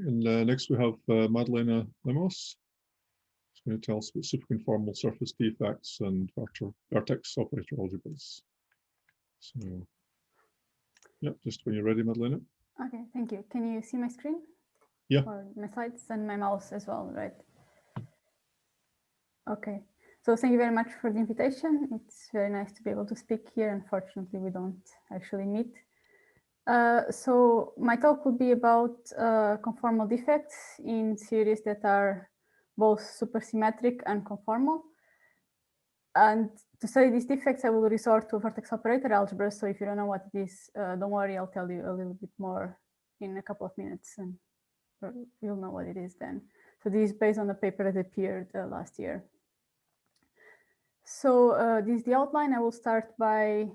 And next we have Madalena Lemos. She's going to tell us about superconformal surface defects and vertex operator algebras. So, yeah, just when you're ready, Madalena. Okay, thank you. Can you see my screen? Yeah. Or my slides and my mouse as well, right? Okay. So thank you very much for the invitation. It's very nice to be able to speak here. Unfortunately, we don't actually meet. So my talk will be about conformal defects in series that are both supersymmetric and conformal. And to study these defects, I will resort to vertex operator algebra. So if you don't know what it is, don't worry, I'll tell you a little bit more in a couple of minutes, and you'll know what it is then. So this is based on a paper that appeared last year. So this is the outline. I will start by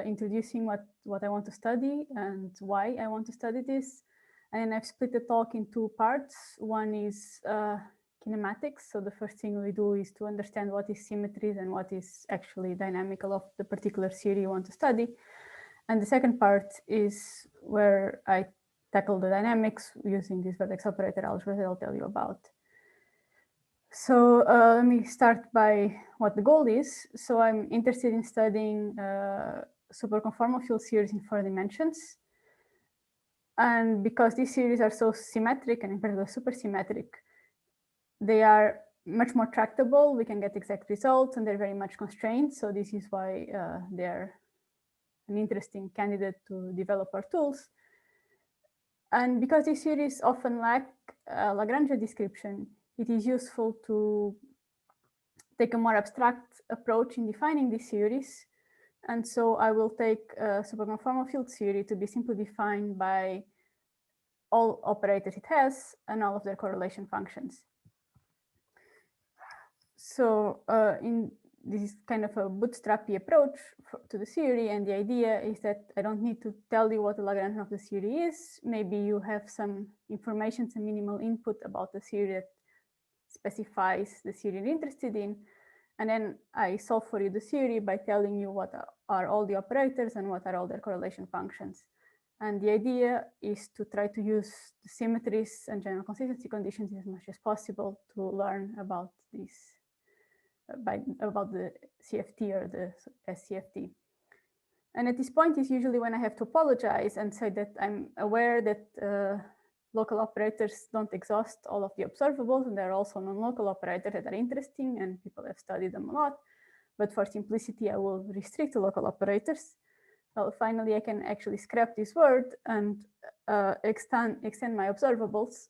introducing what I want to study and why I want to study this. And I've split the talk in two parts. One is kinematics. So the first thing we do is to understand what is symmetries and what is actually dynamical of the particular theory you want to study. And the second part is where I tackle the dynamics using this vertex operator algebra that I'll tell you about. So let me start by what the goal is. So I'm interested in studying superconformal field series in 4 dimensions. And because these series are so symmetric, and in particular supersymmetric, they are much more tractable. We can get exact results, and they're very much constrained. So this is why they're an interesting candidate to develop our tools. And because these series often lack Lagrange description, it is useful to take a more abstract approach in defining these series. And so I will take a superconformal field theory to be simply defined by all operators it has and all of their correlation functions. So this is kind of a bootstrappy approach to the theory. And the idea is that I don't need to tell you what the Lagrangian of the theory is. Maybe you have some information, some minimal input about the theory that specifies the theory you're interested in. And then I solve for you the theory by telling you what are all the operators and what are all their correlation functions. And the idea is to try to use the symmetries and general consistency conditions as much as possible to learn about these, about the CFT or the SCFT. And at this point is usually when I have to apologize and say that I'm aware that local operators don't exhaust all of the observables, and there are also non-local operators that are interesting and people have studied them a lot. But for simplicity, I will restrict to local operators. Well, finally, I can actually scrap this word and extend my observables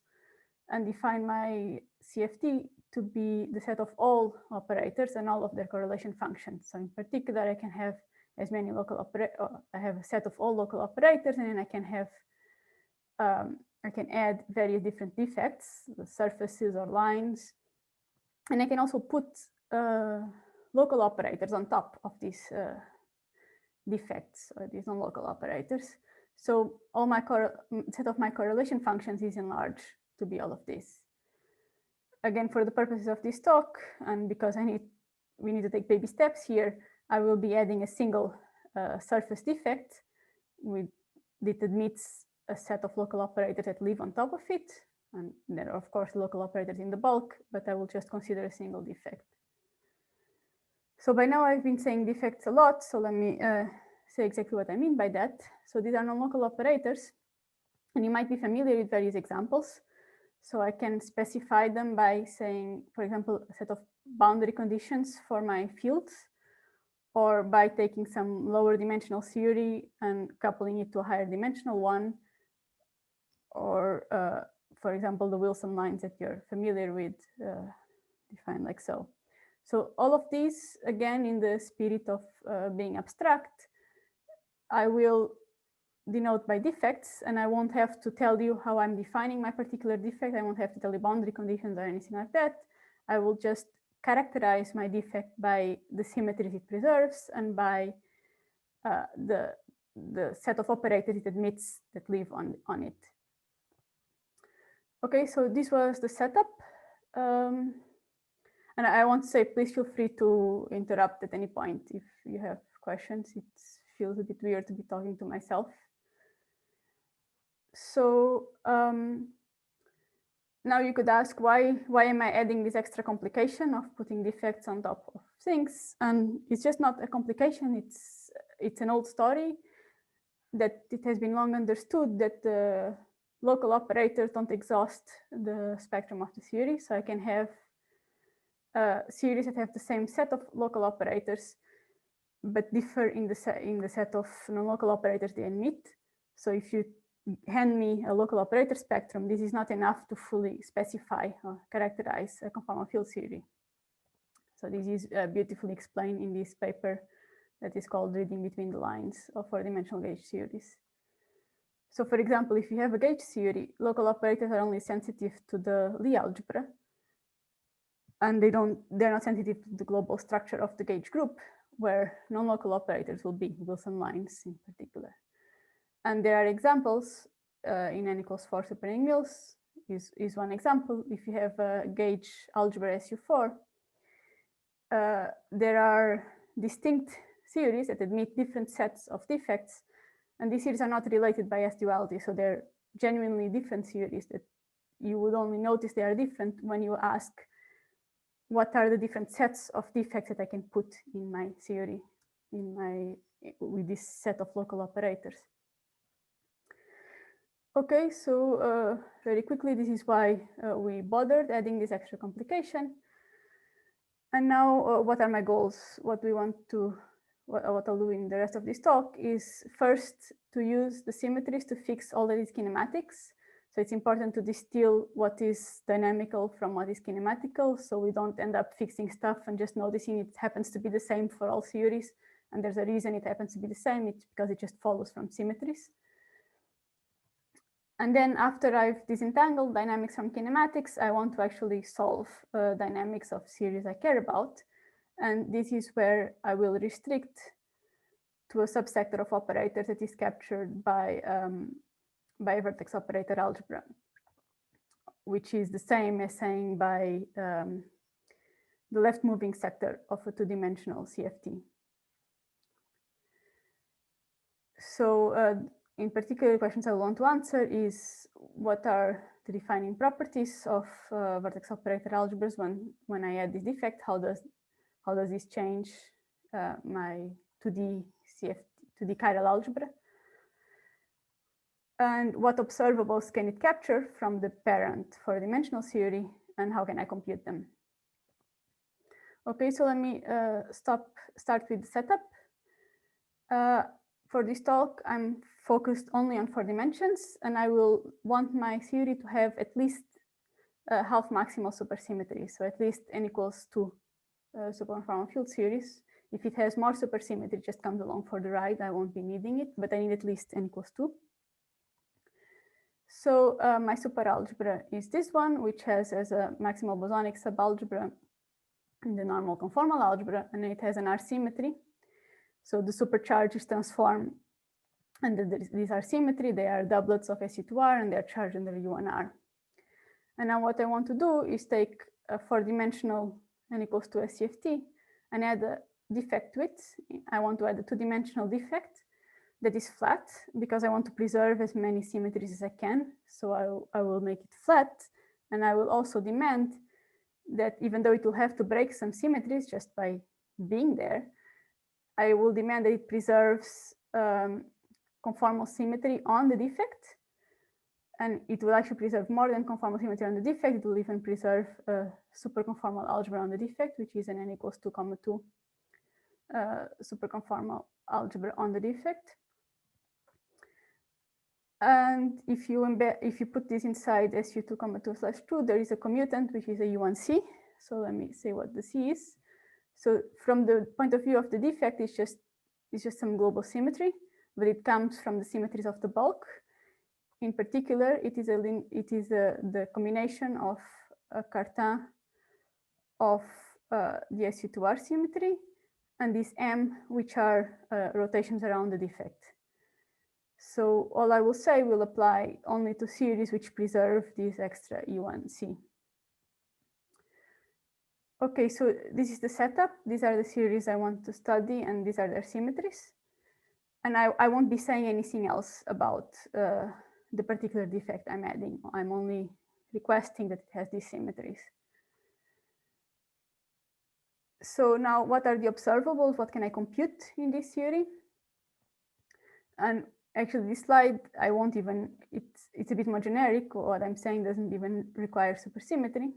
and define my CFT to be the set of all operators and all of their correlation functions. So in particular, I can have as many local operators. I have a set of all local operators, and then I can have I can add various different defects, the surfaces or lines, and I can also put local operators on top of these defects or these non-local operators. So all my set of my correlation functions is enlarged to be all of this. Again, for the purposes of this talk, and because we need to take baby steps here, I will be adding a single surface defect that admits a set of local operators that live on top of it. And there are, of course, local operators in the bulk, but I will just consider a single defect. So by now I've been saying defects a lot, so let me say exactly what I mean by that. So these are non-local operators, and you might be familiar with various examples. So I can specify them by saying, for example, a set of boundary conditions for my fields, or by taking some lower dimensional theory and coupling it to a higher dimensional one, or for example, the Wilson lines that you're familiar with, defined like so. So all of these, again, in the spirit of being abstract, I will denote by defects, and I won't have to tell you how I'm defining my particular defect. I won't have to tell you boundary conditions or anything like that. I will just characterize my defect by the symmetries it preserves and by the set of operators it admits that live on it. Okay, so this was the setup. And I want to say, please feel free to interrupt at any point if you have questions. It feels a bit weird to be talking to myself. So Now you could ask, why am I adding this extra complication of putting defects on top of things? And it's just not a complication, it's an old story that it has been long understood that the local operators don't exhaust the spectrum of the series. So I can have series that have the same set of local operators, but differ in the set of non-local operators they emit. So if you hand me a local operator spectrum, this is not enough to fully specify or characterize a conformal field series. So this is beautifully explained in this paper that is called Reading Between the Lines of four-dimensional gauge series. So for example, if you have a gauge theory, local operators are only sensitive to the Lie algebra, and they're not sensitive to the global structure of the gauge group, where non-local operators will be, Wilson lines in particular. And there are examples in n equals 4 super Mills is one example. If you have a gauge algebra SU4, there are distinct series that admit different sets of defects, and these series are not related by S-duality, so they're genuinely different series that you would only notice they are different when you ask, what are the different sets of defects that I can put in my theory, with this set of local operators? Okay, so very quickly, this is why we bothered adding this extra complication. And now, what are my goals? What I'll do in the rest of this talk is first to use the symmetries to fix all that is kinematics. So it's important to distill what is dynamical from what is kinematical, so we don't end up fixing stuff and just noticing it happens to be the same for all theories. And there's a reason it happens to be the same, it's because it just follows from symmetries. And then after I've disentangled dynamics from kinematics, I want to actually solve dynamics of series I care about. And this is where I will restrict to a subsector of operators that is captured by a vertex operator algebra, which is the same as saying by the left moving sector of a two-dimensional CFT. So in particular, questions I want to answer is, what are the defining properties of vertex operator algebras when I add this defect? How does this change my 2D chiral algebra? And what observables can it capture from the parent four-dimensional theory, and how can I compute them? Okay, so let me start with the setup. For this talk, I'm focused only on 4 dimensions, and I will want my theory to have at least half maximal supersymmetry, so at least n equals 2 superconformal field series. If it has more supersymmetry, it just comes along for the ride. I won't be needing it, but I need at least n equals 2. So my superalgebra is this one, which has as a maximal bosonic subalgebra the normal conformal algebra, and it has an R symmetry. So the supercharges transform under this R symmetry. They are doublets of SU2R, and they're charged under U1R. And now what I want to do is take a 4-dimensional n equals 2 SCFT and add a defect to it. I want to add a 2-dimensional defect that is flat, because I want to preserve as many symmetries as I can. So I will make it flat, and I will also demand that even though it will have to break some symmetries just by being there, I will demand that it preserves conformal symmetry on the defect. And it will actually preserve more than conformal symmetry on the defect. It will even preserve superconformal algebra on the defect, which is an n equals 2,2 superconformal algebra on the defect. And if you put this inside SU2,2/2, there is a commutant, which is a U1C. So let me say what the C is. So from the point of view of the defect, it's just some global symmetry, but it comes from the symmetries of the bulk. In particular, it is the combination of a Cartan of the SU2R symmetry and this M, which are rotations around the defect. So all I will say will apply only to series which preserve this extra U1C. Okay, so this is the setup. These are the series I want to study, and these are their symmetries. And I won't be saying anything else about the particular defect I'm adding. I'm only requesting that it has these symmetries. So now what are the observables? What can I compute in this theory? And actually this slide, I won't even, it's a bit more generic. What I'm saying doesn't even require supersymmetry.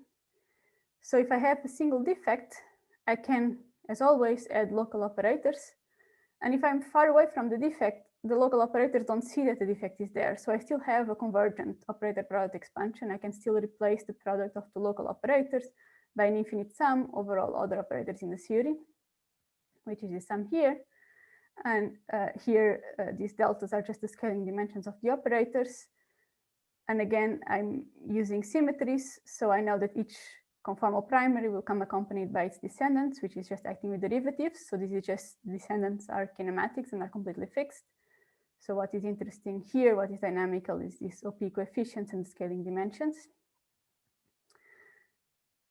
So if I have a single defect, I can, as always, add local operators. And if I'm far away from the defect, the local operators don't see that the defect is there. So I still have a convergent operator product expansion. I can still replace the product of the local operators by an infinite sum over all other operators in the theory, which is the sum here. And here, these deltas are just the scaling dimensions of the operators. And again, I'm using symmetries. So I know that each conformal primary will come accompanied by its descendants, which is just acting with derivatives. So this is just descendants are kinematics and are completely fixed. So what is interesting here, what is dynamical, is these OP coefficients and scaling dimensions.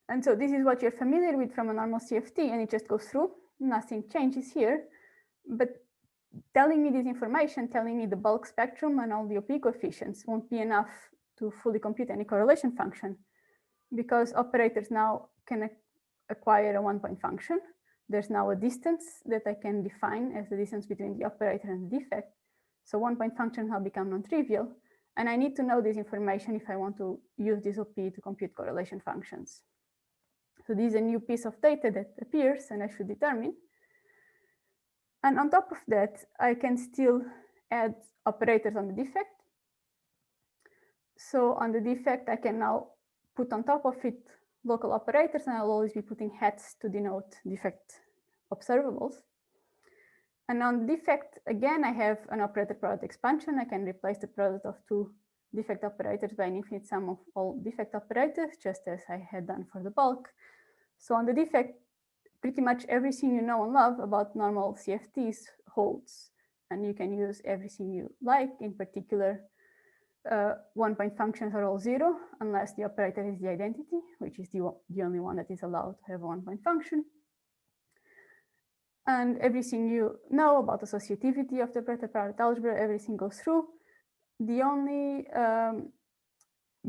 And so this is what you're familiar with from a normal CFT, and it just goes through. Nothing changes here. But telling me this information, telling me the bulk spectrum and all the OP coefficients won't be enough to fully compute any correlation function, because operators now can acquire a one-point function. There's now a distance that I can define as the distance between the operator and the defect. So one-point functions now become non-trivial. And I need to know this information if I want to use this OP to compute correlation functions. So this is a new piece of data that appears, and I should determine. And on top of that, I can still add operators on the defect. So on the defect, I can now put on top of it local operators, and I'll always be putting hats to denote defect observables. And on the defect, again, I have an operator product expansion. I can replace the product of two defect operators by an infinite sum of all defect operators, just as I had done for the bulk. So on the defect, pretty much everything you know and love about normal CFTs holds, and you can use everything you like. In particular, one-point functions are all zero unless the operator is the identity, which is the only one that is allowed to have a one-point function. And everything you know about associativity of the operator product algebra, everything goes through. The only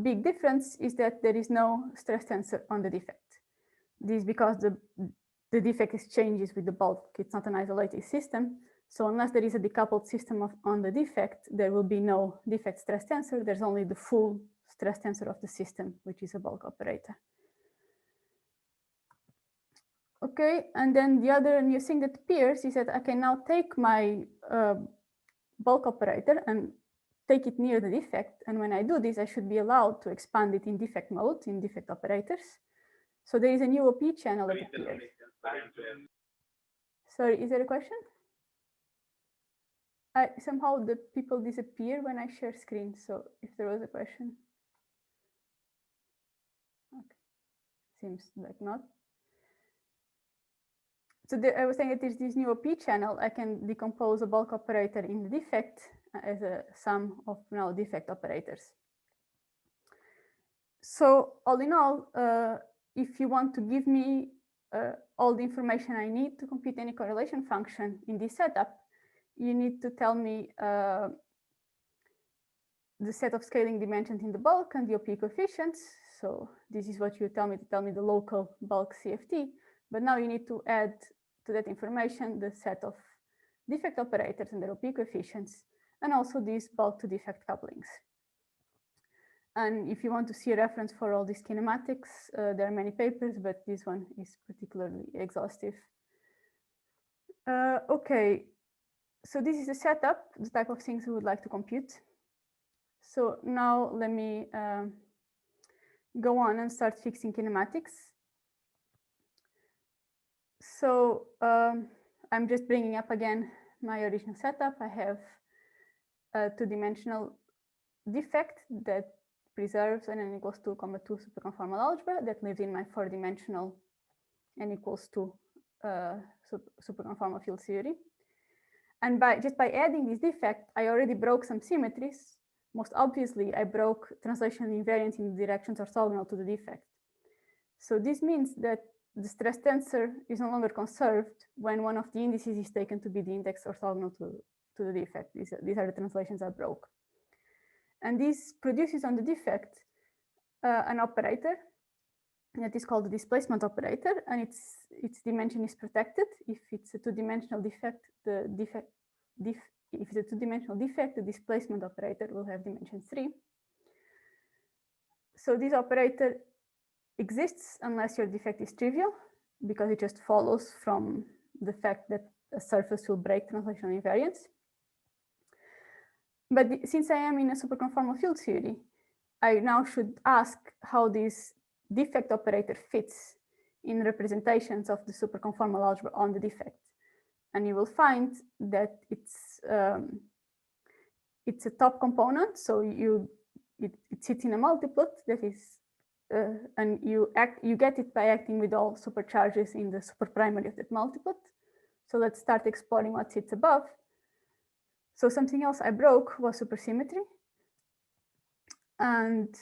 big difference is that there is no stress tensor on the defect. This is because the defect exchanges with the bulk. It's not an isolated system. So unless there is a decoupled system on the defect, there will be no defect stress tensor. There's only the full stress tensor of the system, which is a bulk operator. Okay, and then the other new thing that appears is that I can now take my bulk operator and take it near the defect. And when I do this, I should be allowed to expand it in defect mode, in defect operators. So there is a new OP channel that appears. Sorry, is there a question? Somehow the people disappear when I share screen. So if there was a question. Okay, seems like not. So I was saying that there's this new OP channel. I can decompose a bulk operator in the defect as a sum of now defect operators. So all in all, if you want to give me all the information I need to compute any correlation function in this setup, you need to tell me the set of scaling dimensions in the bulk and the OP coefficients. So this is what you tell me, to tell me the local bulk CFT. But now you need to add to that information the set of defect operators and their OP coefficients, and also these bulk to defect couplings. And if you want to see a reference for all these kinematics, there are many papers, but this one is particularly exhaustive. Okay, so this is the setup, the type of things we would like to compute. So now let me go on and start fixing kinematics. So I'm just bringing up again my original setup. I have a two-dimensional defect that preserves an n equals 2, 2 superconformal algebra that lives in my four-dimensional n equals 2 superconformal field theory. And just by adding this defect, I already broke some symmetries. Most obviously, I broke translational invariance in the directions orthogonal to the defect. So this means that the stress tensor is no longer conserved when one of the indices is taken to be the index orthogonal to the defect. These are the translations I broke. And this produces on the defect an operator that is called the displacement operator, and its dimension is protected. If it's a two-dimensional defect, if it's a two-dimensional defect, the displacement operator will have dimension 3. So this operator exists unless your defect is trivial, because it just follows from the fact that a surface will break translational invariance. But since I am in a superconformal field theory, I now should ask how this defect operator fits in representations of the superconformal algebra on the defect. And you will find that it's a top component, so it sits in a multiplet that is, and you get it by acting with all supercharges in the superprimary of that multiplet. So let's start exploring what sits above. So something else I broke was supersymmetry. And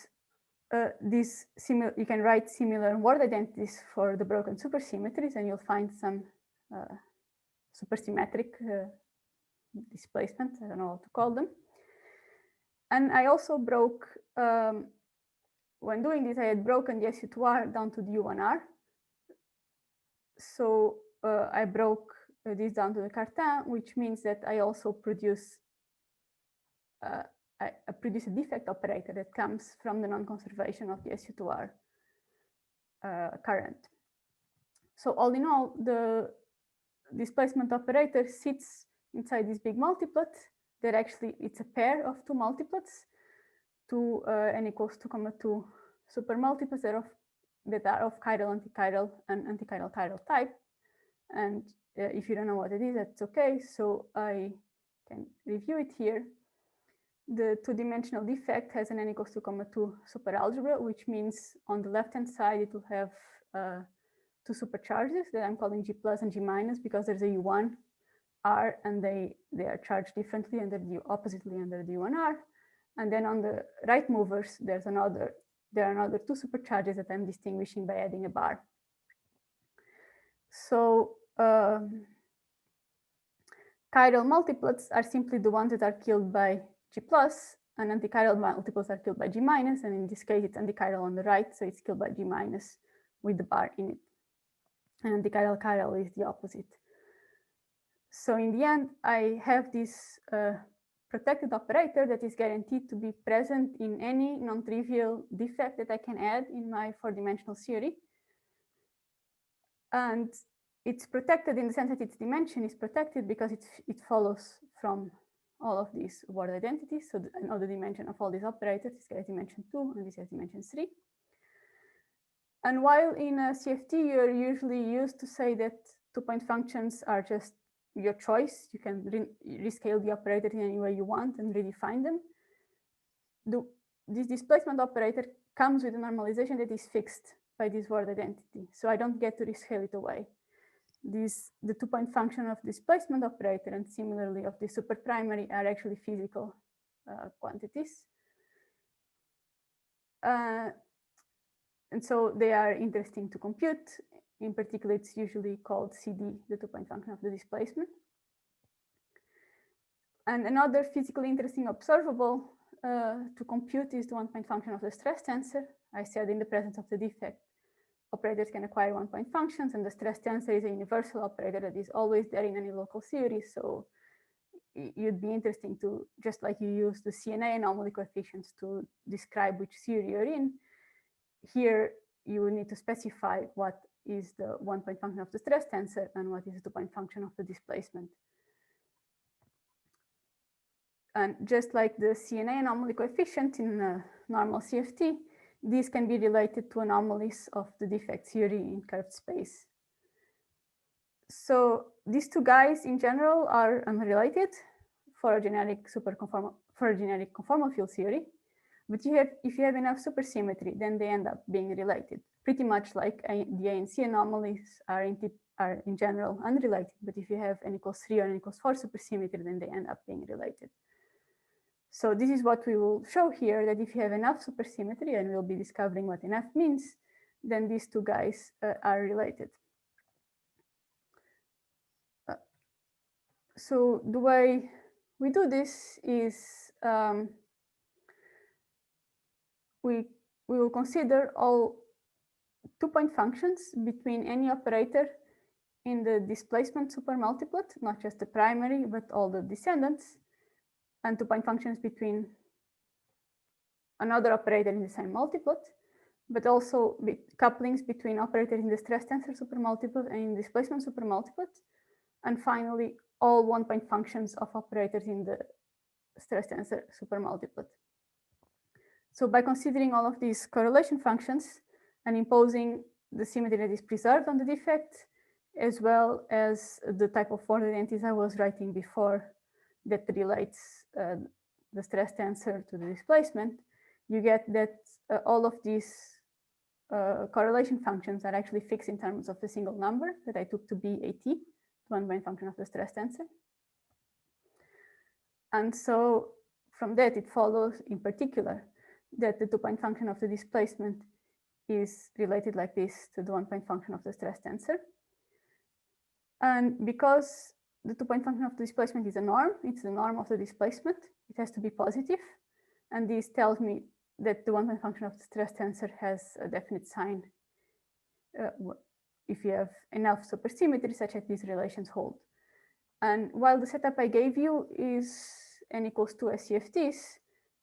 you can write similar word identities for the broken supersymmetries, and you'll find some supersymmetric displacement. I don't know what to call them. And I also broke, when doing this, I had broken the SU2R down to the U1R. So I broke this down to the Cartan, which means that I also produce I produce a defect operator that comes from the non-conservation of the SU2R current. So all in all, the displacement operator sits inside this big multiplet. That actually, it's a pair of two multiplets, two n equals 2,2 super multiplets that are of chiral, antichiral, and antichiral-chiral type. And if you don't know what it is, that's okay. So I can review it here. The two-dimensional defect has an n equals 2,2 superalgebra, which means on the left-hand side, it will have two supercharges that I'm calling G plus and G minus, because there's a U1 R and they are charged differently oppositely under the U1R. And then on the right movers, there are another two supercharges that I'm distinguishing by adding a bar. So chiral multiplets are simply the ones that are killed by G plus, and antichiral multiples are killed by G minus, and in this case, it's antichiral on the right, so it's killed by G minus with the bar in it. And antichiral-chiral is the opposite. So in the end, I have this protected operator that is guaranteed to be present in any non-trivial defect that I can add in my four-dimensional theory. And it's protected in the sense that its dimension is protected because it follows from all of these word identities. So I know the dimension of all these operators. This has dimension 2 and this has dimension 3. And while in a CFT, you're usually used to say that two-point functions are just your choice. You can rescale the operator in any way you want and redefine them. This displacement operator comes with a normalization that is fixed by this word identity. So I don't get to rescale it away. The two-point function of displacement operator and similarly of the superprimary are actually physical quantities. And so they are interesting to compute. In particular, it's usually called CD, the two-point function of the displacement. And another physically interesting observable to compute is the one-point function of the stress tensor. I said in the presence of the defect, operators can acquire one-point functions, and the stress tensor is a universal operator that is always there in any local theory. So you'd be interesting to, just like you use the CNA anomaly coefficients to describe which theory you're in, here you will need to specify what is the one-point function of the stress tensor and what is the two-point function of the displacement. And just like the CNA anomaly coefficient in a normal CFT, these can be related to anomalies of the defect theory in curved space. So these two guys in general are unrelated for a generic conformal field theory. But if you have enough supersymmetry, then they end up being related. Pretty much like the ANC anomalies are in general unrelated. But if you have n equals 3 or n equals 4 supersymmetry, then they end up being related. So this is what we will show here, that if you have enough supersymmetry, and we'll be discovering what enough means, then these two guys are related. So the way we do this is we we will consider all 2-point functions between any operator in the displacement supermultiplet, not just the primary, but all the descendants, and 2-point functions between another operator in the same multiplet, but also couplings between operators in the stress tensor supermultiplet and in displacement supermultiplet, and finally, all 1-point functions of operators in the stress tensor supermultiplet. So by considering all of these correlation functions and imposing the symmetry that is preserved on the defect, as well as the type of ordered entities I was writing before that relates the stress tensor to the displacement, you get that all of these correlation functions are actually fixed in terms of a single number that I took to be AT, the 1-point function of the stress tensor. And so from that, it follows in particular that the 2-point function of the displacement is related like this to the 1-point function of the stress tensor. And because the 2-point function of the displacement is a norm, it's the norm of the displacement, it has to be positive. And this tells me that the 1-point function of the stress tensor has a definite sign if you have enough supersymmetry such that these relations hold. And while the setup I gave you is n equals 2 SCFTs,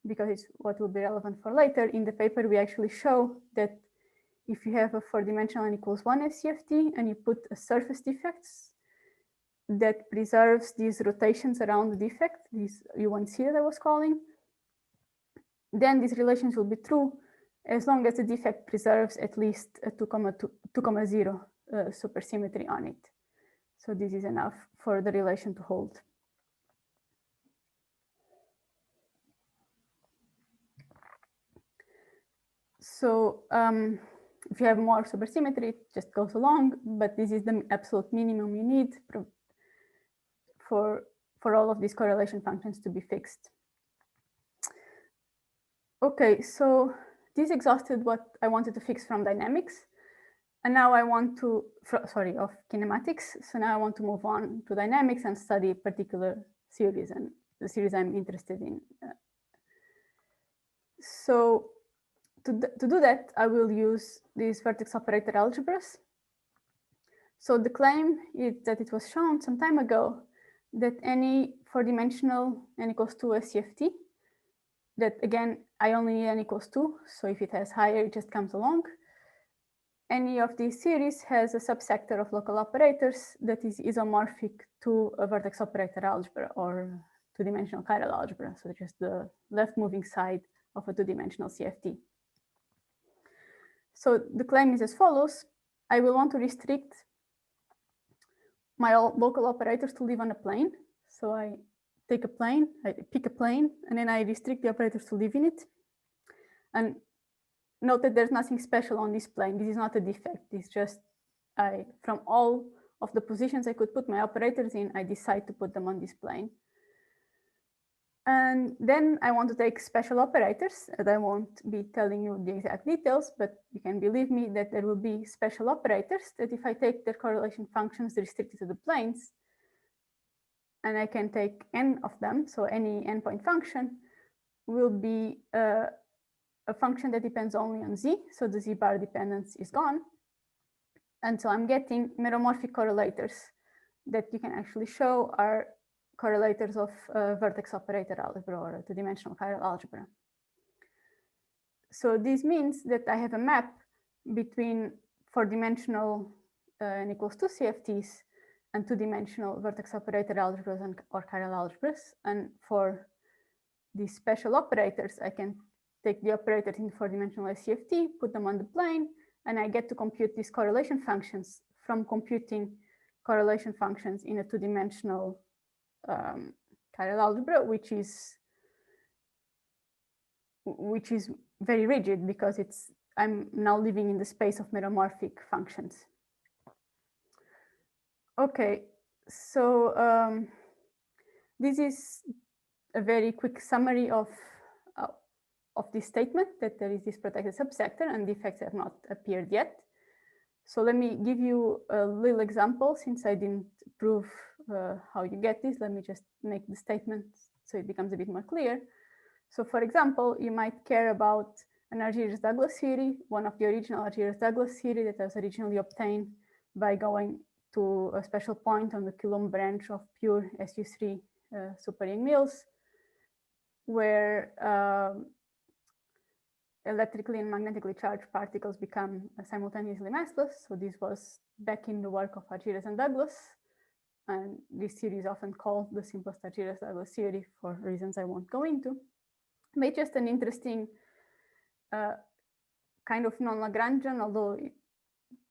because it's what will be relevant for later, in the paper we actually show that if you have a 4-dimensional n equals 1 SCFT and you put a surface defects that preserves these rotations around the defect, these U1C that I was calling, then these relations will be true as long as the defect preserves at least a 2,0 supersymmetry on it. So this is enough for the relation to hold. So if you have more supersymmetry, it just goes along, but this is the absolute minimum you need for all of these correlation functions to be fixed. Okay, so this exhausted what I wanted to fix from dynamics. And now I want to, of kinematics. So now I want to move on to dynamics and study a particular series and the series I'm interested in. So to do that, I will use these vertex operator algebras. So the claim is that it was shown some time ago that any 4-dimensional n equals 2 SCFT, that again, I only need n equals 2. So if it has higher, it just comes along. Any of these series has a subsector of local operators that is isomorphic to a vertex operator algebra or 2-dimensional chiral algebra. So just the left moving side of a 2-dimensional CFT. So the claim is as follows. I will want to restrict my local operators to live on a plane. So I take a plane, I pick a plane, and then I restrict the operators to live in it. And note that there's nothing special on this plane. This is not a defect. It's just from all of the positions I could put my operators in, I decide to put them on this plane. And then I want to take special operators, and I won't be telling you the exact details, but you can believe me that there will be special operators that if I take their correlation functions restricted to the planes, and I can take n of them, so any n-point function will be a function that depends only on z, so the z bar dependence is gone. And so I'm getting meromorphic correlators that you can actually show are correlators of vertex operator algebra or a 2-dimensional chiral algebra. So this means that I have a map between 4-dimensional n equals 2 CFTs and 2-dimensional vertex operator algebras or chiral algebras. And for these special operators, I can take the operators in 4-dimensional SCFT, put them on the plane, and I get to compute these correlation functions from computing correlation functions in a 2-dimensional chiral algebra, which is very rigid because I'm now living in the space of meromorphic functions. Okay, so this is a very quick summary of this statement that there is this protected subsector and defects have not appeared yet. So let me give you a little example since I didn't prove how you get this. Let me just make the statement so it becomes a bit more clear. So for example, you might care about an Argyres-Douglas theory, one of the original Argyres-Douglas theory that was originally obtained by going to a special point on the Coulomb branch of pure SU3 super-Young mills, where electrically and magnetically charged particles become simultaneously massless. So this was back in the work of Argyres and Douglas. And this theory is often called the simplest Argyres-Douglas theory for reasons I won't go into. But it's just an interesting kind of non-Lagrangian, although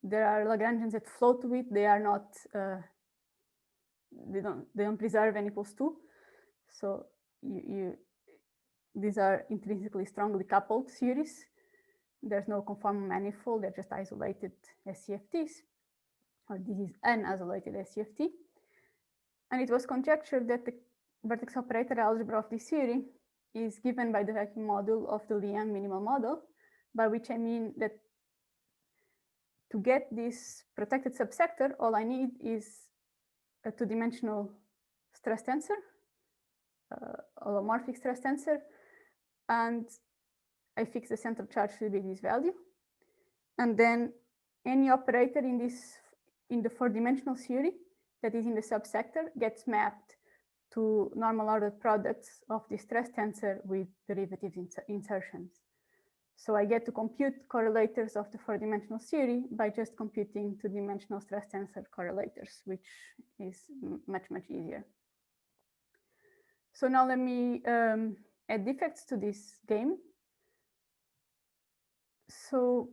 there are Lagrangians that flow to it. They are not, they don't preserve n equals 2. So these are intrinsically strongly coupled series. There's no conformal manifold, they're just isolated SCFTs, or this is an isolated SCFT. And it was conjectured that the vertex operator algebra of this theory is given by the vacuum module of the Liang minimal model, by which I mean that to get this protected subsector, all I need is a two-dimensional stress tensor, holomorphic stress tensor, and I fix the center of charge to be this value. And then any operator in the four-dimensional theory that is in the subsector gets mapped to normal ordered products of the stress tensor with derivative insertions. So I get to compute correlators of the four-dimensional theory by just computing two-dimensional stress tensor correlators, which is much, much easier. So now let me add defects to this game. So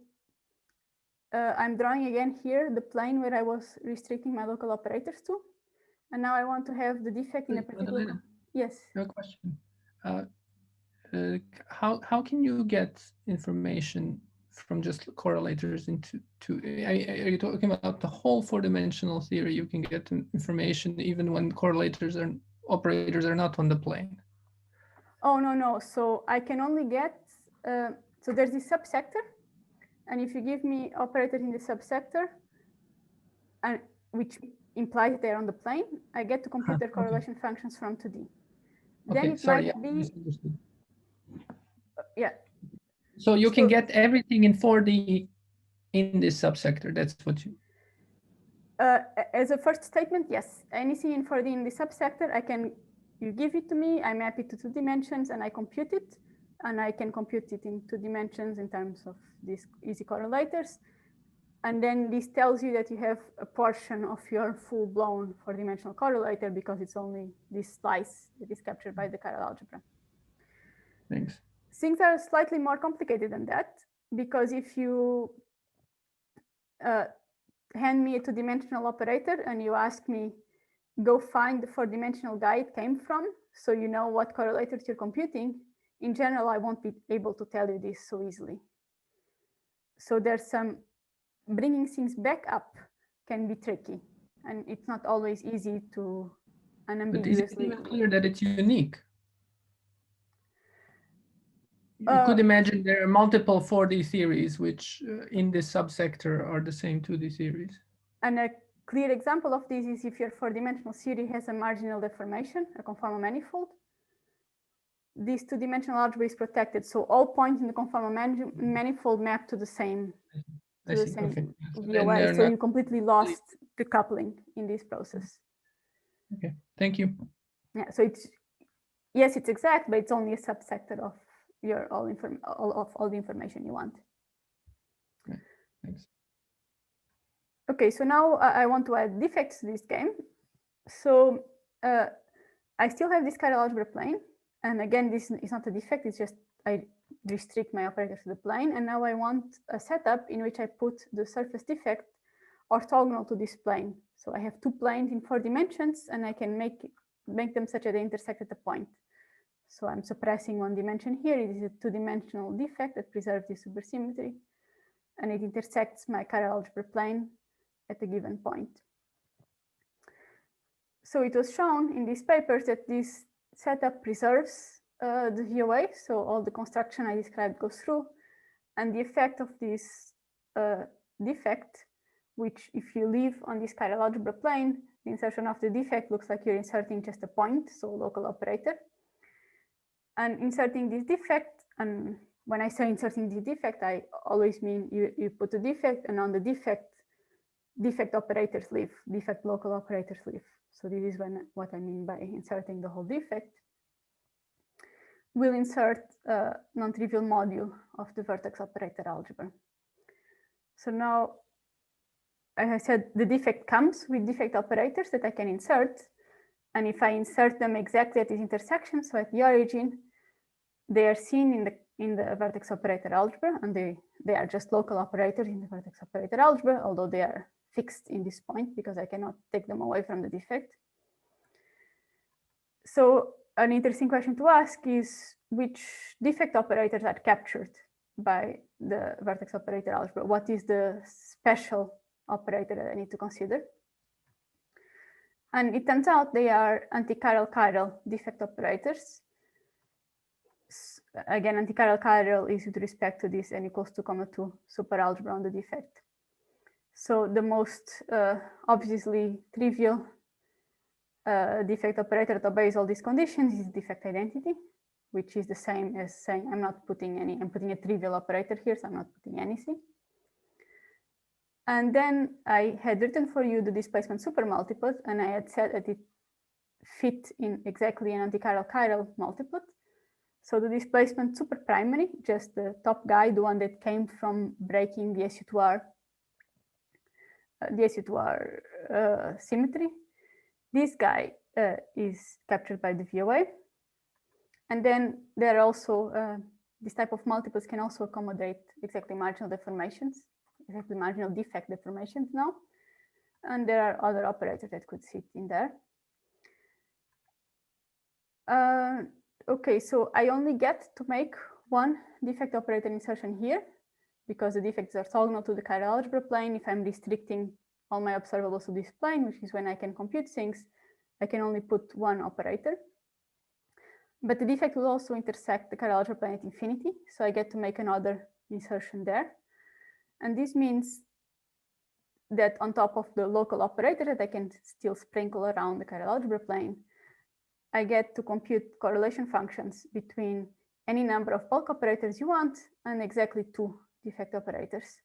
I'm drawing again here the plane where I was restricting my local operators to. And now I want to have the defect in a particular. Madalena, yes. No question. How can you get information from just correlators into are you talking about the whole four-dimensional theory? You can get information even when correlators and operators are not on the plane. Oh, no. So I can only get, so there's this subsector. And if you give me operators in the subsector, and which implies they're on the plane, I get to compute their correlation functions from 2D. Then Okay, it sorry, might be, yeah. So you can get everything in 4D in this subsector. That's what you. As a first statement, yes. Anything in 4D in the subsector, you give it to me, I map it to 2 dimensions, and I compute it. And I can compute it in 2 dimensions in terms of these easy correlators. And then this tells you that you have a portion of your full-blown four-dimensional correlator because it's only this slice that is captured by the chiral algebra. Thanks. Things are slightly more complicated than that, because if you hand me a two-dimensional operator and you ask me, go find the four-dimensional guy it came from, so you know what correlators you're computing, in general, I won't be able to tell you this so easily. So there's some bringing things back up can be tricky, and it's not always easy to unambiguously. But is it even clear that it's unique? You could imagine there are multiple 4D theories which in this subsector are the same 2D theories. And a clear example of this is if your four-dimensional theory has a marginal deformation, a conformal manifold. This two-dimensional algebra is protected, so all points in the conformal manifold map to the same. VOA, so you completely lost the coupling in this process. Okay, thank you. Yeah, so yes, it's exact, but it's only a subsector of your all the information you want. Okay, thanks. Okay, so now I want to add defects to this game. So I still have this chiral algebra plane, and again, this is not a defect. It's just I restrict my operators to the plane, and now I want a setup in which I put the surface defect orthogonal to this plane. So I have two planes in 4 dimensions, and I can make them such that they intersect at a point. So I'm suppressing one dimension here. It is a 2-dimensional defect that preserves the supersymmetry, and it intersects my chiral algebra plane at a given point. So it was shown in these papers that this setup preserves the VOA, so all the construction I described goes through, and the effect of this defect, which if you leave on this chiral algebra plane, the insertion of the defect looks like you're inserting just a point, so local operator. And inserting this defect and when I say inserting the defect, I always mean you put the defect, and on the defect operators live, defect local operators live. So this is what I mean by inserting the whole defect. We'll insert a non-trivial module of the vertex operator algebra. So now, as I said, the defect comes with defect operators that I can insert. And if I insert them exactly at this intersection, so at the origin, they are seen in the vertex operator algebra, and they are just local operators in the vertex operator algebra, although they are fixed in this point because I cannot take them away from the defect. So an interesting question to ask is which defect operators are captured by the vertex operator algebra? What is the special operator that I need to consider? And it turns out they are anti-chiral defect operators. Again, anti-chiral is with respect to this n equals 2,2 superalgebra on the defect. So the most obviously trivial defect operator that obeys all these conditions is defect identity, which is the same as saying I'm not putting any, I'm putting a trivial operator here, so I'm not putting anything. And then I had written for you the displacement supermultiplet, and I had said that it fit in exactly an anti-chiral multiplet. So the displacement superprimary, just the top guy, the one that came from breaking the SU2R symmetry, this guy is captured by the VOA. And then there are also, this type of multiplets can also accommodate exactly marginal deformations, exactly marginal defect deformations now. And there are other operators that could sit in there. Okay, so I only get to make one defect operator insertion here because the defects are orthogonal to the chiral algebra plane. If I'm restricting all my observables to this plane, which is when I can compute things, I can only put one operator. But the defect will also intersect the chiral algebra plane at infinity, so I get to make another insertion there. And this means that on top of the local operator that I can still sprinkle around the chiral algebra plane, I get to compute correlation functions between any number of bulk operators you want and exactly 2 defect operators.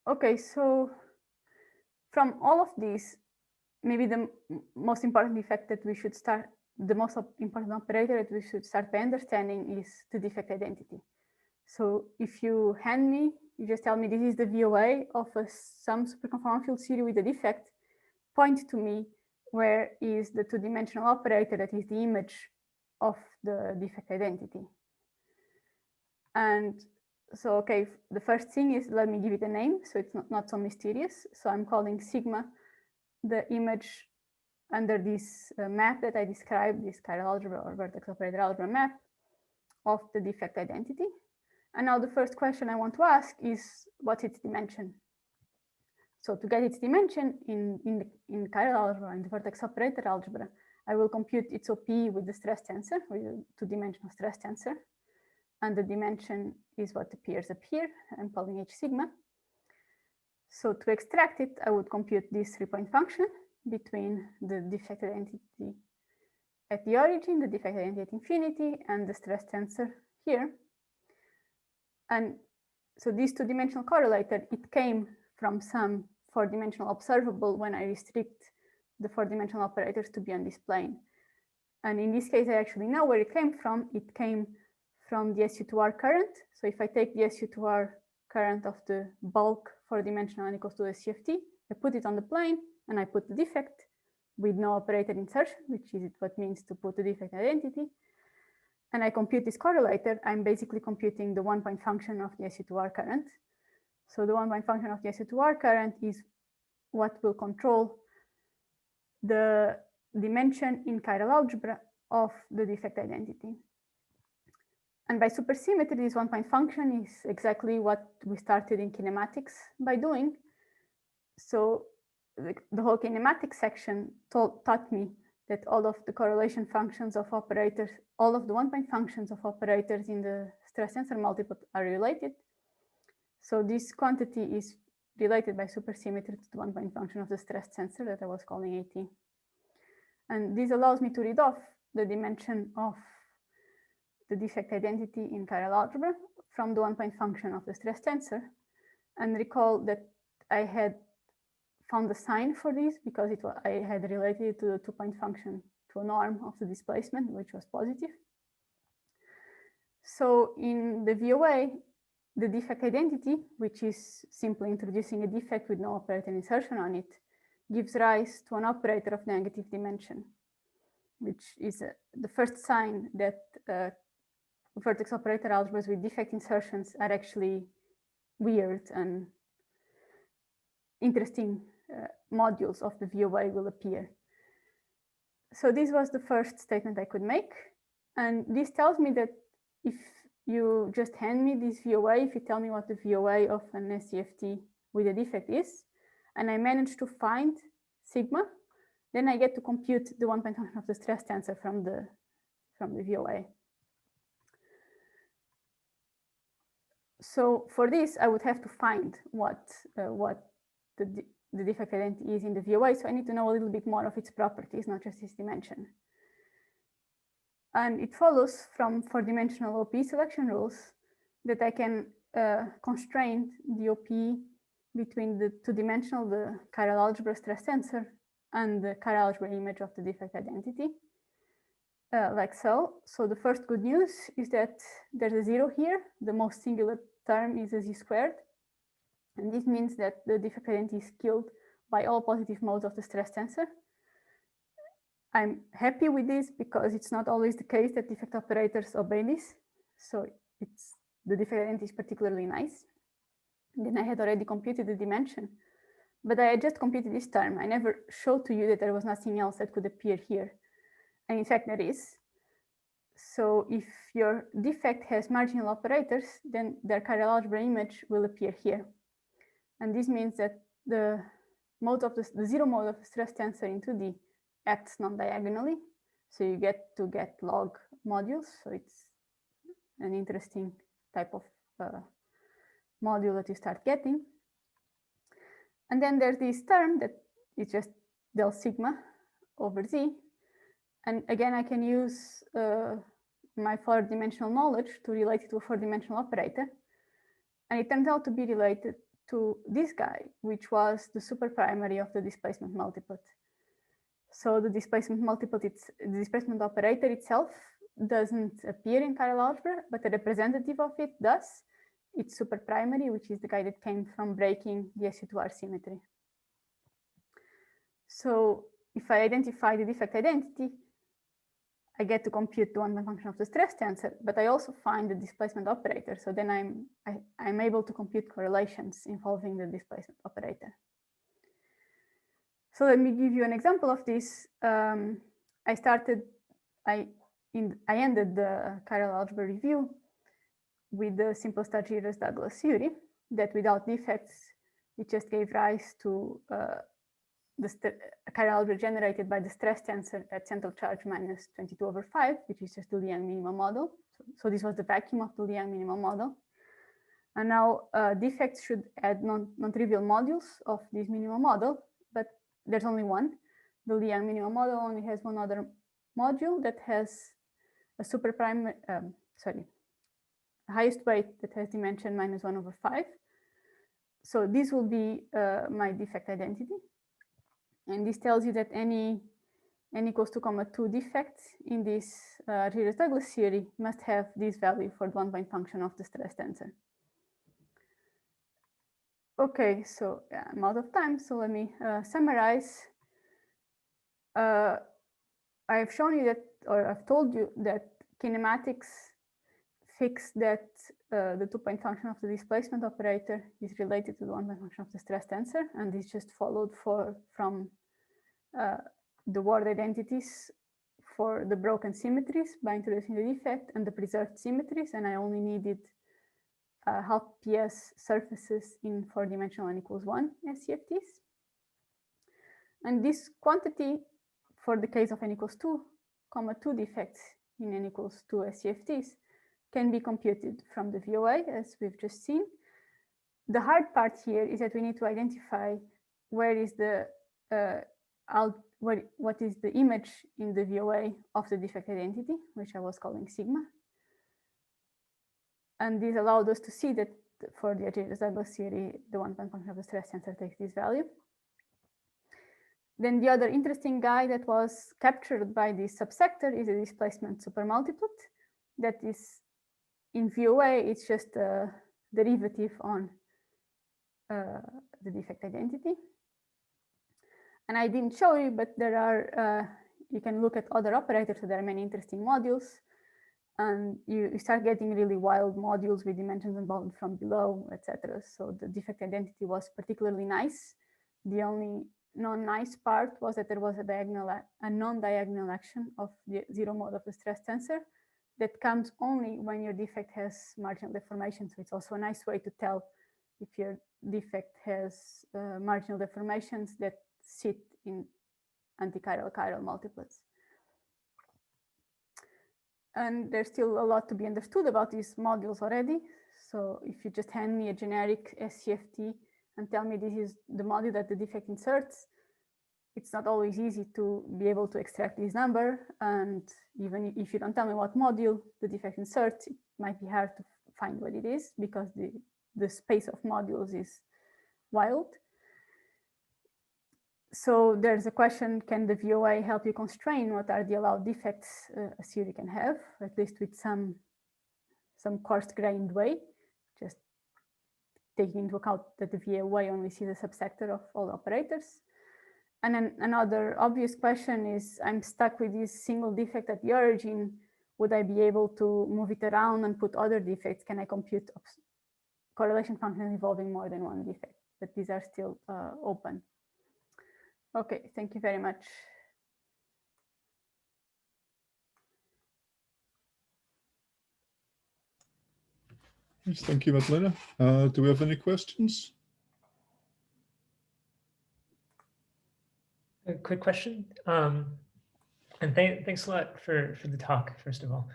Okay, so from all of these, maybe the most important defect that we should start, the most important operator that we should start by understanding is the defect identity. So if you hand me, you just tell me this is the VOA of some superconformal field series with a defect, point to me where is the 2-dimensional operator that is the image of the defect identity. And so, okay, the first thing is let me give it a name, so it's not so mysterious. So I'm calling sigma the image under this map that I described, this chiral algebra or vertex operator algebra map of the defect identity. And now the first question I want to ask is what's its dimension? So to get its dimension in chiral algebra, in the vertex operator algebra, I will compute its OP with the stress tensor, with a 2-dimensional stress tensor. And the dimension is what appears up here. I'm calling H sigma. So to extract it, I would compute this 3-point function between the defect identity at the origin, the defect identity at infinity, and the stress tensor here. And so this 2-dimensional correlator, it came from some 4-dimensional observable when I restrict the 4-dimensional operators to be on this plane. And in this case, I actually know where it came from. It came from the SU2R current. So if I take the SU2R current of the bulk 4-dimensional n equals to the SCFT, I put it on the plane and I put the defect with no operator insertion, which is what means to put the defect identity. And I compute this correlator. I'm basically computing the 1-point function of the SU2R current. So the 1-point function of the SU2R current is what will control the dimension in chiral algebra of the defect identity. And by supersymmetry, this 1-point function is exactly what we started in kinematics by doing. So the whole kinematics section taught me that all of the correlation functions of operators, all of the 1-point functions of operators in the stress tensor multiplet are related. So this quantity is related by supersymmetry to the 1-point function of the stress tensor that I was calling AT. And this allows me to read off the dimension of the defect identity in chiral algebra from the one-point function of the stress tensor. And recall that I had found a sign for this because I had related it to the two-point function to a norm of the displacement, which was positive. So in the VOA, the defect identity, which is simply introducing a defect with no operator insertion on it, gives rise to an operator of negative dimension, which is the first sign that vertex operator algebras with defect insertions are actually weird and interesting modules of the VOA will appear. So this was the first statement I could make. And this tells me that if you just hand me this VOA, if you tell me what the VOA of an SCFT with a defect is, and I manage to find sigma, then I get to compute the one-point function of the stress tensor from the VOA. So for this, I would have to find what the defect identity is in the VOA. So I need to know a little bit more of its properties, not just its dimension. And it follows from four-dimensional OP selection rules that I can constrain the OP between the two-dimensional, the chiral algebra stress tensor, and the chiral algebra image of the defect identity, like so. So the first good news is that there's a zero here. The most singular term is a z squared. And this means that the defect identity is killed by all positive modes of the stress tensor. I'm happy with this because it's not always the case that defect operators obey this. So the defect identity is particularly nice. And then I had already computed the dimension, but I had just computed this term. I never showed to you that there was nothing else that could appear here. And in fact, there is. So if your defect has marginal operators, then their chiral algebra image will appear here. And this means that the zero mode of the stress tensor in 2D acts non-diagonally. So you get to get log modules. So it's an interesting type of module that you start getting. And then there's this term that is just del sigma over z. And again, I can use my four-dimensional knowledge to relate it to a four-dimensional operator. And it turns out to be related to this guy, which was the superprimary of the displacement multiplet. So the displacement multiplet, the displacement operator itself doesn't appear in chiral algebra, but a representative of it does. It's superprimary, which is the guy that came from breaking the SU2R symmetry. So if I identify the defect identity, I get to compute the one-point function of the stress tensor, but I also find the displacement operator. So then I'm able to compute correlations involving the displacement operator. So let me give you an example of this. I ended the chiral algebra review with the simple Stark-Giras-Douglas theory that without defects, it just gave rise to the chiral algebra generated by the stress tensor at central charge minus 22/5, which is just the Liang minimum model. So this was the vacuum of the Liang minimum model. And now defects should add non-trivial modules of this minimum model, but there's only one. The Liang minimum model only has one other module that has a superprime, highest weight that has dimension minus 1/5. So this will be my defect identity. And this tells you that any n equals 2,2 defects in this Giras-Douglas theory must have this value for the one-point function of the stress tensor. Okay, so yeah, I'm out of time, so let me summarize. I've shown you that, or I've told you that kinematics fix that the two-point function of the displacement operator is related to the one-point function of the stress tensor, and this just followed from the word identities for the broken symmetries by introducing the defect and the preserved symmetries, and I only needed half PS surfaces in four-dimensional n equals 1 SCFTs. And this quantity for the case of n equals 2, 2 defects in n equals 2 SCFTs can be computed from the VOA, as we've just seen. The hard part here is that we need to identify where is the what is the image in the VOA of the defect identity, which I was calling sigma. And this allowed us to see that for the Arrhenius-Douglas theory, the one-point function of the stress tensor takes this value. Then the other interesting guy that was captured by this subsector is a displacement supermultiplet. That is, in VOA, it's just a derivative on the defect identity. And I didn't show you, but there are, you can look at other operators, so there are many interesting modules. And you start getting really wild modules with dimensions unbounded from below, etc. So the defect identity was particularly nice. The only non-nice part was that there was a non-diagonal action of the zero mode of the stress tensor that comes only when your defect has marginal deformation. So it's also a nice way to tell if your defect has marginal deformations that sit in anti-chiral multiplets. And there's still a lot to be understood about these modules already. So if you just hand me a generic SCFT and tell me this is the module that the defect inserts, it's not always easy to be able to extract this number. And even if you don't tell me what module the defect inserts, it might be hard to find what it is because the space of modules is wild. So there's a question, can the VOA help you constrain what are the allowed defects a theory can have, at least with some coarse-grained way, just taking into account that the VOA only sees a subsector of all operators. And then another obvious question is, I'm stuck with this single defect at the origin. Would I be able to move it around and put other defects? Can I compute correlation functions involving more than one defect? But these are still open. Okay, thank you very much. Yes, thank you, Madalena. Do we have any questions? A quick question. And thanks a lot for the talk, first of all.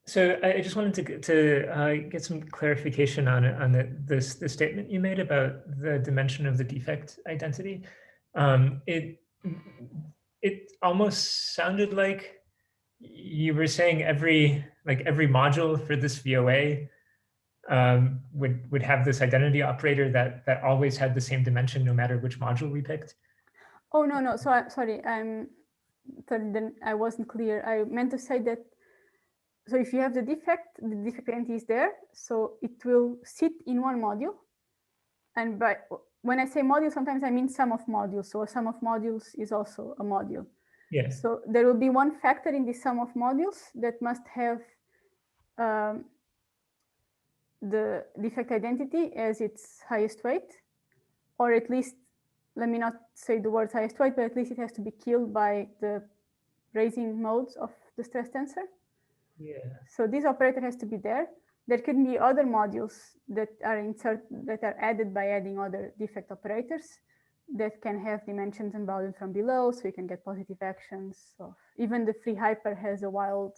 So I just wanted to get some clarification on the statement you made about the dimension of the defect identity. It almost sounded like you were saying every module for this VOA would have this identity operator that always had the same dimension no matter which module we picked. Oh no, so sorry, then I wasn't clear. I meant to say that. So if you have the defect identity is there, so it will sit in one module. And when I say module, sometimes I mean sum of modules. So a sum of modules is also a module. Yes. So there will be one factor in the sum of modules that must have the defect identity as its highest weight, or at least, let me not say the words highest weight, but at least it has to be killed by the raising modes of the stress tensor. Yeah. So this operator has to be there. There can be other modules that are added by adding other defect operators that can have dimensions unbounded from below, so you can get positive actions. So even the free hyper has a wild.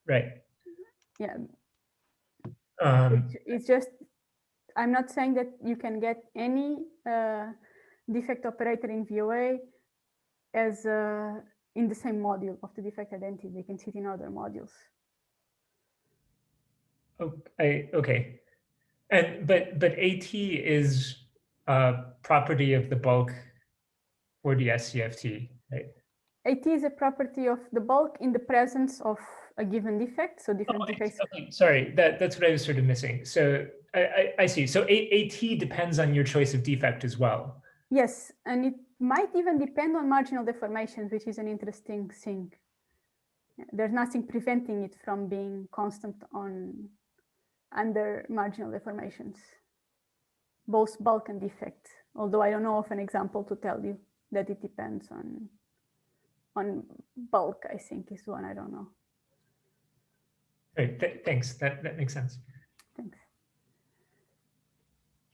Right. Yeah. It's just, I'm not saying that you can get any defect operator in VOA as in the same module of the defect identity. They can sit in other modules. Okay. And but AT is a property of the bulk for the SCFT, right? AT is a property of the bulk in the presence of a given defect. So different defects. Okay, sorry, that's what I was sort of missing. So I see. So AT depends on your choice of defect as well. Yes, and it might even depend on marginal deformations, which is an interesting thing. There's nothing preventing it from being constant under marginal deformations, both bulk and defect. Although I don't know of an example to tell you that it depends on bulk, I think is one I don't know. Right, thanks. That makes sense.